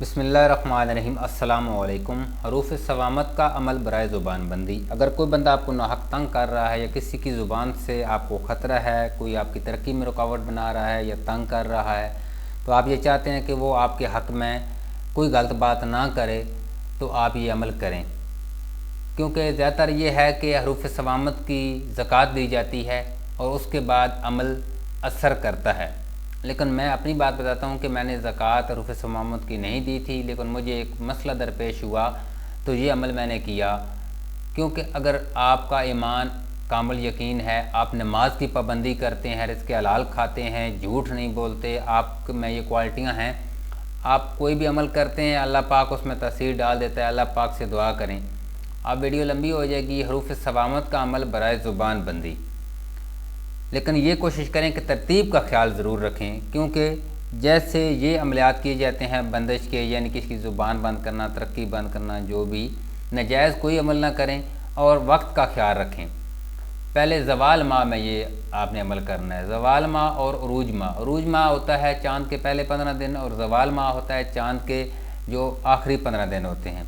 बिस्मिल्लाहिर्रहमानिर्रहीम। अस्सलाम वालेकुम। हरूफ सवामत का अमल बराए ज़ुबान बंदी। अगर कोई बंदा आपको नाहक तंग कर रहा है या किसी की ज़ुबान से आपको ख़तरा है, कोई आपकी तरक्की में रुकावट बना रहा है या तंग कर रहा है, तो आप ये चाहते हैं कि वो आपके हक़ में कोई गलत बात ना करे, तो आप ये अमल करें। क्योंकि ज़्यादातर ये है कि हरूफ सवामत की ज़कात दी जाती है और उसके बाद अमल असर करता है। लेकिन मैं अपनी बात बताता हूँ कि मैंने ज़कात हरूफ सवामत की नहीं दी थी, लेकिन मुझे एक मसला दरपेश हुआ तो ये अमल मैंने किया। क्योंकि अगर आपका ईमान कामिल यकीन है, आप नमाज की पाबंदी करते हैं, रिज़्क़ हलाल खाते हैं, झूठ नहीं बोलते, आप में ये क्वालिटियाँ हैं, आप कोई भी अमल करते हैं अल्लाह पाक उसमें तासीर डाल देता है। अल्लाह पाक से दुआ करें। अब वीडियो लंबी हो जाएगी। हरूफ सवामत का अमल बराए ज़ुबान बंदी, लेकिन ये कोशिश करें कि तरतीब का ख्याल ज़रूर रखें। क्योंकि जैसे ये अमलियात किए जाते हैं बंदिश के, यानी कि इसकी ज़ुबान बंद करना, तरक्की बंद करना, जो भी नाजायज़ कोई अमल ना करें और वक्त का ख्याल रखें। पहले ज़वाल माह में ये आपने अमल करना है। ज़वाल माह और उरूज माह। उरूज माह होता है चाँद के पहले 15 दिन और ज़वाल माह होता है चाँद के जो आखिरी 15 दिन होते हैं।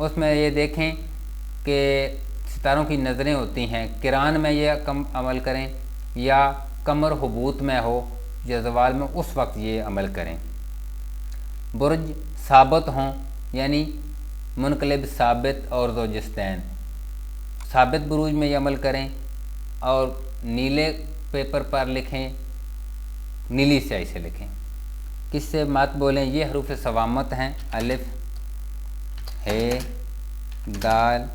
उसमें ये देखें कि सितारों की नज़रें होती हैं। किरान में ये कम अमल करें या कमर हबूत में हो या ज़वाल में, उस वक्त ये अमल करें। बुर्ज साबित हों, यानी मुनकलिब साबित और ज़ोजिस्तैन, साबित बुरूज में ये अमल करें और नीले पेपर पर लिखें, नीली स्याही से लिखें, किससे मत बोलें। ये हरूफ सवामत हैं। अलिफ, हे, दाल,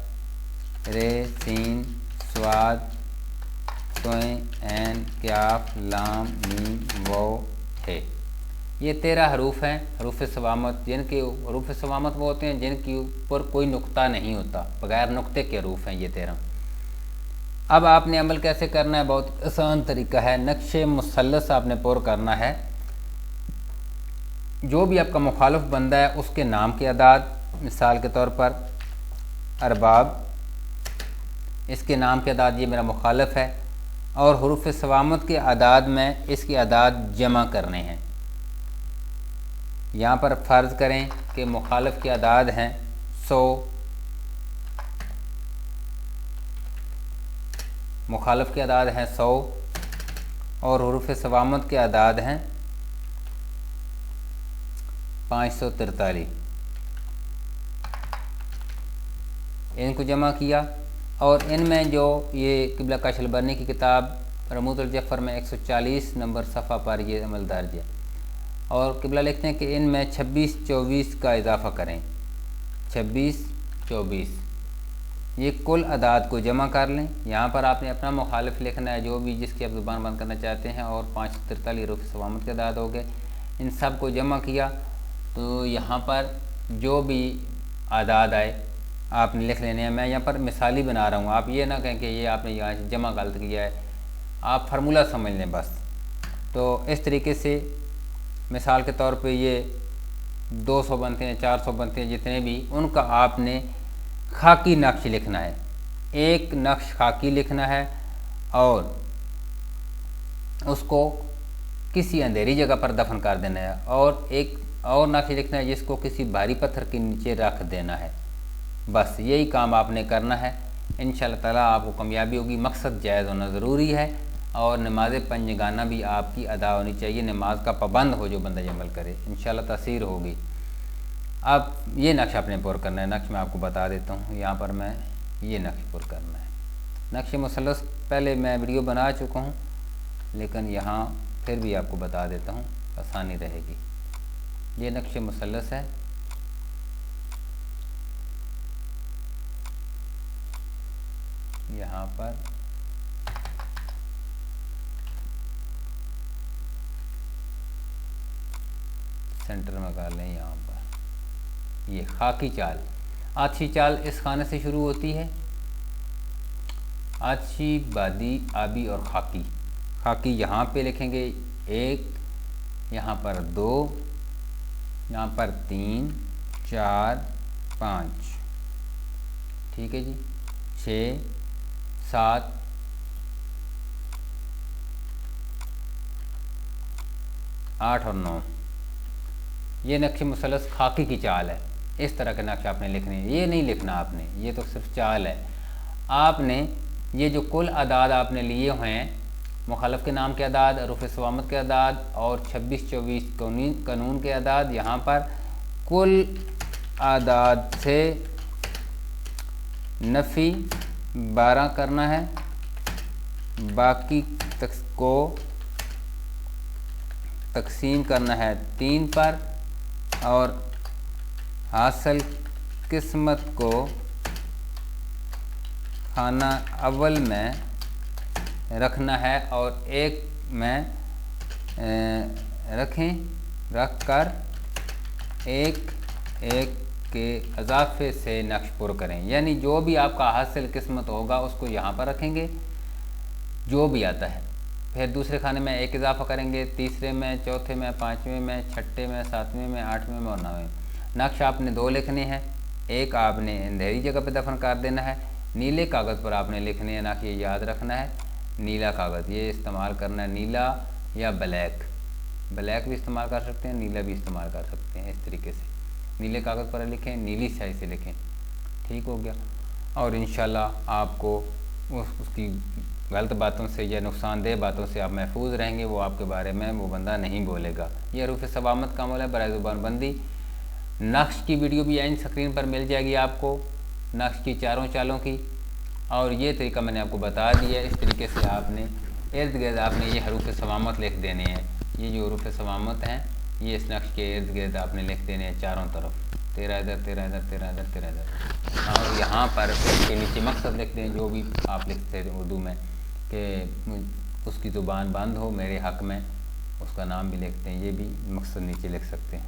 रे, सीन, स्वाद, तोएं, ऐन, क्याफ, लाम, मीम, वो, है। ये 13 हरूफ हैं हरूफ सवामत। जिनके हरूफ सवामत वो होते हैं जिनके ऊपर कोई नुक्ता नहीं होता, बगैर नुक्ते के हरूफ हैं ये 13। अब आपने अमल कैसे करना है, बहुत आसान तरीका है। नक्शे मुसल्लस आपने पुर करना है। जो भी आपका मुखालिफ बंदा है उसके नाम की अदाद, मिसाल के तौर पर अरबाब, इसके नाम के अदाद, ये मेरा मुखालिफ है, और हरूफ सवामत के अदाद में इसकी अदाद जमा करने हैं। यहाँ पर फ़र्ज़ करें कि मुखालिफ के अदाद हैं 100, मुखालिफ के अदाद हैं 100 और हरूफ सवामत के अदाद हैं 543। इनको जमा किया और इनमें जो ये क़िबला काशिल बरनी की किताब रमूज़ुल जफ़र में 140 नंबर सफ़ा पर ये अमल दर्ज है। और क़िबला लिखते हैं कि इनमें 26-24 का इजाफ़ा करें। 26-24 ये कुल अदाद को जमा कर लें। यहाँ पर आपने अपना मुखालिफ लिखना है, जो भी जिसकी आप ज़ुबान बंद करना चाहते हैं, और 543 हरूफ सवामत के अदाद हो गए। इन सब को जमा किया तो यहाँ पर जो भी अदाद आए आपने लिख लेने हैं। मैं यहाँ पर मिसाली बना रहा हूँ, आप ये ना कहें कि ये आपने यहाँ से जमा गलत किया है, आप फार्मूला समझ लें बस। तो इस तरीके से मिसाल के तौर पे ये 200 बनते हैं, 400 बनते हैं, जितने भी, उनका आपने खाकी नक्श लिखना है। एक नक्श खाकी लिखना है और उसको किसी अंधेरी जगह पर दफन कर देना है, और एक और नक्श लिखना है जिसको किसी भारी पत्थर के नीचे रख देना है। बस यही काम आपने करना है। इंशाअल्लाह ताला आपको कामयाबी होगी। मकसद जायज़ होना ज़रूरी है और नमाज पंजगाना भी आपकी अदा होनी चाहिए। नमाज का पाबंद हो जो बंदा अमल करे, इंशाअल्लाह तासीर होगी। अब ये नक्श आपने पुर करना है। नक्श मैं आपको बता देता हूँ। यहाँ पर मैं ये नक्श पुर करना है। नक्श मुसल्लस पहले मैं वीडियो बना चुका हूँ, लेकिन यहाँ फिर भी आपको बता देता हूँ, आसानी रहेगी। ये नक्श मुसल्लस है। यहाँ पर सेंटर में कर लें। यहाँ पर ये खाकी चाल, आछी चाल इस खाने से शुरू होती है। आछी, बादी, आबी और खाकी। खाकी यहाँ पे लिखेंगे 1, यहाँ पर 2, यहाँ पर 3, 4, 5, ठीक है जी, 6, 7, 8 और 9। یہ نقش مثلث خاکی کی چال ہے، اس طرح کے نقش آپ نے لکھنے ہیں، یہ نہیں لکھنا آپ نے، یہ تو صرف چال ہے۔ آپ نے یہ جو کل اعداد آپ نے لیے ہوئے ہیں، مخالف کے نام کے اعداد، حروف صوامت کے اعداد اور 26 24 قانون کے اعداد، یہاں پر کل اعداد سے نفی 12 کرنا ہے، باقی کو تقسیم کرنا ہے 3 پر، اور حاصل قسمت کو خانہ اول میں رکھنا ہے اور 1 میں رکھ کر 1 1 کے اضافے سے نقش پر کریں، یعنی جو بھی آپ کا حاصل قسمت ہوگا اس کو یہاں پر رکھیں گے جو بھی آتا ہے، پھر دوسرے خانے میں 1 اضافہ کریں گے، تیسرے میں، چوتھے میں، 5ویں میں، 6ٹھے میں، 7ویں میں، 8ویں میں اور 9ویں میں۔ نقش آپ نے 2 لکھنے ہیں، ایک آپ نے اندھیری جگہ پہ دفن کر دینا ہے، نیلے کاغذ پر آپ نے لکھنے ہیں، نقش یہ یاد رکھنا ہے، نیلا کاغذ یہ استعمال کرنا ہے، نیلا یا بلیک بھی استعمال کر سکتے ہیں، نیلا بھی استعمال کر سکتے ہیں، اس طریقے سے نیلے کاغذ پر لکھیں، نیلی سیاہی سے لکھیں، ٹھیک ہو گیا۔ اور انشاءاللہ آپ کو اس کی غلط باتوں سے یا نقصان دہ باتوں سے آپ محفوظ رہیں گے، وہ آپ کے بارے میں وہ بندہ نہیں بولے گا۔ یہ حروف صوامت کا عمل ہے برائے زبان بندی۔ نقش کی ویڈیو بھی اینڈ سکرین پر مل جائے گی آپ کو، نقش کی 4 چالوں کی، اور یہ طریقہ میں نے آپ کو بتا دیا ہے۔ اس طریقے سے آپ نے ارد گرد آپ نے یہ حروف صوامت لکھ دینے ہیں، یہ جو حروف صوامت ہیں یہ اس نقش کے ارد گرد آپ نے لکھ دینے ہیں چاروں طرف، 13 ادھر 13 ادھر 13 ادھر 13 ادھر، اور یہاں پر اس کے نیچے مقصد لکھ دیں جو بھی آپ لکھتے ہیں اردو میں کہ اس کی زبان بند ہو میرے حق میں، اس کا نام بھی لکھتے ہیں، یہ بھی مقصد نیچے لکھ سکتے ہیں۔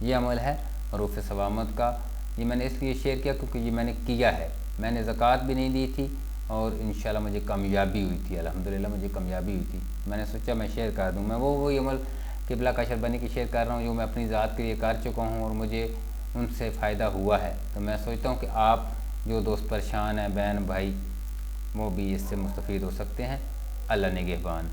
یہ عمل ہے حروف صوامت کا، یہ میں نے اس لیے شیئر کیا کیونکہ یہ میں نے کیا ہے، میں نے زکوٰۃ بھی نہیں دی تھی اور انشاءاللہ مجھے کامیابی ہوئی تھی، الحمدللہ مجھے کامیابی ہوئی تھی، میں نے سوچا میں شیئر کر دوں۔ میں وہی عمل قبلہ کاشف بنی کی شیئر کر رہا ہوں جو میں اپنی ذات کے لیے کر چکا ہوں اور مجھے ان سے فائدہ ہوا ہے، تو میں سوچتا ہوں کہ آپ جو دوست پریشان ہیں، بہن بھائی، وہ بھی اس سے مستفید ہو سکتے ہیں۔ اللہ نگہبان۔